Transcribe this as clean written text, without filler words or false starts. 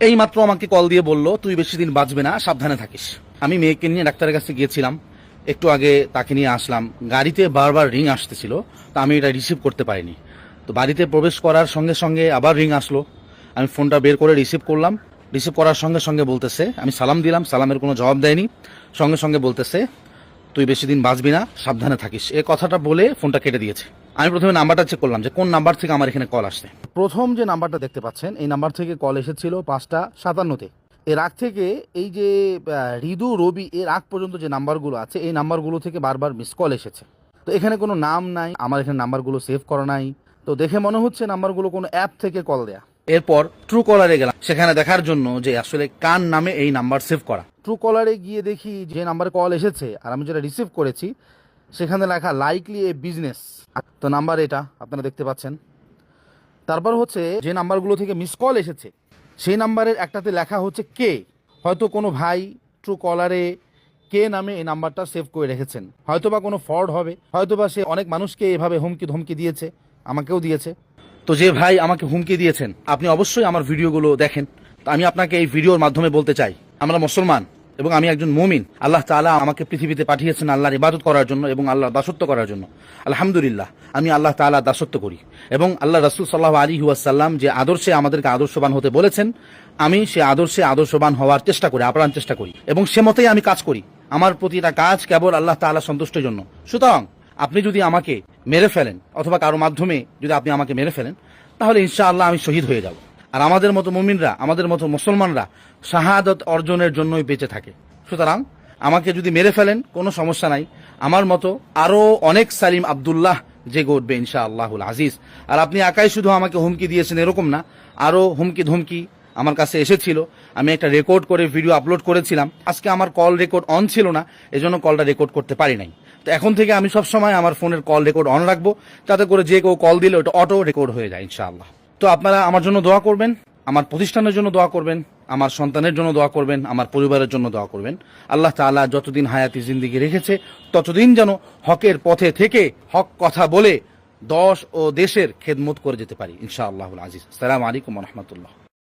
এই মাত্র আমাকে কল দিয়ে বলল তুই বেশি দিন বাঁচবে না, সাবধানে থাকিস। আমি মেয়েকে নিয়ে ডাক্তারের কাছে গিয়েছিলাম, একটু আগে তাকে নিয়ে আসলাম। গাড়িতে বারবার রিং আসতেছিল, তো আমি এটা রিসিভ করতে পারিনি। তো বাড়িতে প্রবেশ করার সঙ্গে সঙ্গে আবার রিং আসলো, আমি ফোনটা বের করে রিসিভ করলাম। রিসিভ করার সঙ্গে সঙ্গে বলতেছে, আমি সালাম দিলাম, সালামের কোনো জবাব দেয়নি। সঙ্গে সঙ্গে বলতেছে তুই বেশি দিন বাঁচবি না, সাবধানে থাকিস। এই কথাটা বলে ফোনটা কেটে দিয়েছে। আমি প্রথমে নাম্বারটা চেক করলাম যে কোন নাম্বার থেকে আমার এখানে কল আসছে। প্রথম যে নাম্বারটা দেখতে পাচ্ছেন, এই নাম্বার থেকে কল এসেছিল 5:57-তে। এর আগ থেকে এই যে ঋদু রবি এর আগ পর্যন্ত যে নাম্বারগুলো আছে, এই নাম্বারগুলো থেকে বারবার মিস কল এসেছে। তো এখানে কোনো নাম নাই, আমার এখানে নাম্বারগুলো সেভ করা নাই। তো দেখে মনে হচ্ছে নাম্বারগুলো কোনো অ্যাপ থেকে কল দেয়া। এরপর ট্রু কলারে গেলাম, সেখানে দেখার জন্য যে আসলে কার নামে এই নাম্বার সেভ করা। ট্রু কলারে গিয়ে দেখি যে নাম্বারে কল এসেছে আর আমি যেটা রিসিভ করেছি সেখানে লেখা লাইকলি এ বিজনেস। তো নাম্বার এটা আপনারা দেখতে পাচ্ছেন। তারপর হচ্ছে যে নাম্বারগুলো থেকে মিস কল এসেছে সেই নাম্বারের একটাতে লেখা হচ্ছে কে। হয়তো কোনো ভাই ট্রু কলারে কে নামে এই নাম্বারটা সেভ করে রেখেছেন, হয়তোবা কোনো ফ্রড হবে, হয়তোবা সে অনেক মানুষকে এভাবে হুমকি ধমকি দিয়েছে, আমাকেও দিয়েছে। তো যে ভাই আমাকে হুমকি দিয়েছেন, আপনি অবশ্যই আমার ভিডিওগুলো দেখেন। তো আমি আপনাকে এই ভিডিওর মাধ্যমে বলতে চাই, আমরা মুসলমান এবং আমি একজন মুমিন। আল্লাহ তাআলা আমাকে পৃথিবীতে পাঠিয়েছেন আল্লাহর ইবাদত করার জন্য এবং আল্লাহর দাসত্ব করার জন্য। আলহামদুলিল্লাহ, আমি আল্লাহ তাআলা দাসত্ব করি এবং আল্লাহ রাসূল সাল্লাল্লাহু আলাইহি ওয়াসাল্লাম যে আদর্শে আমাদেরকে আদর্শবান হতে বলেছেন, আমি সে আদর্শে আদর্শবান হওয়ার চেষ্টা করি, আপ্রাণ চেষ্টা করি এবং সে মতেই আমি কাজ করি। আমার প্রতিটা কাজ কেবল আল্লাহ তাআলা সন্তুষ্টির জন্য। সুতরাং আপনি যদি আমাকে মেরে ফেলেন অথবা কারো মাধ্যমে যদি আপনি আমাকে মেরে ফেলেন, তাহলে ইনশাআল্লাহ আমি শহীদ হয়ে যাব। আর আমাদের মতো মুমিনরা, আমাদের মতো মুসলমানরা শাহাদাত অর্জনের জন্যই বেঁচে থাকে। সুতরাং আমাকে যদি মেরে ফেলেন কোনো সমস্যা নাই, আমার মতো আরো অনেক সালিম আব্দুল্লাহ জেগে উঠবে ইনশাআল্লাহুল আজিজ। আর আপনি একাই শুধু আমাকে হুমকি দিয়েছেন এরকম না, আরো হুমকি ধমকি আমার কাছে এসেছিল। আমি একটা রেকর্ড করে ভিডিও আপলোড করেছিলাম। আজকে আমার কল রেকর্ড অন ছিল না, এজন্য কলটা রেকর্ড করতে পারি নাই। তো এখন থেকে আমি সবসময় আমার ফোনের কল রেকর্ড অন রাখবো, যাতে করে যে কেউ কল দিলে ওটা অটো রেকর্ড হয়ে যায় ইনশাআল্লাহ। তো আপনারা আমার জন্য দোয়া করবেন, আমার প্রতিষ্ঠানের জন্য দোয়া করবেন, আমার সন্তানের জন্য দোয়া করবেন, আমার পরিবারের জন্য দোয়া করবেন। আল্লাহ তাআলা যতদিন হায়াতি জিন্দেগি রেখেছে ততদিন যেন হকের পথে থেকে হক কথা বলে দশ ও দেশের খেদমত করে যেতে পারি ইনশাআল্লাহুল আজিজ। আসসালামু আলাইকুম ওয়া রাহমাতুল্লাহ।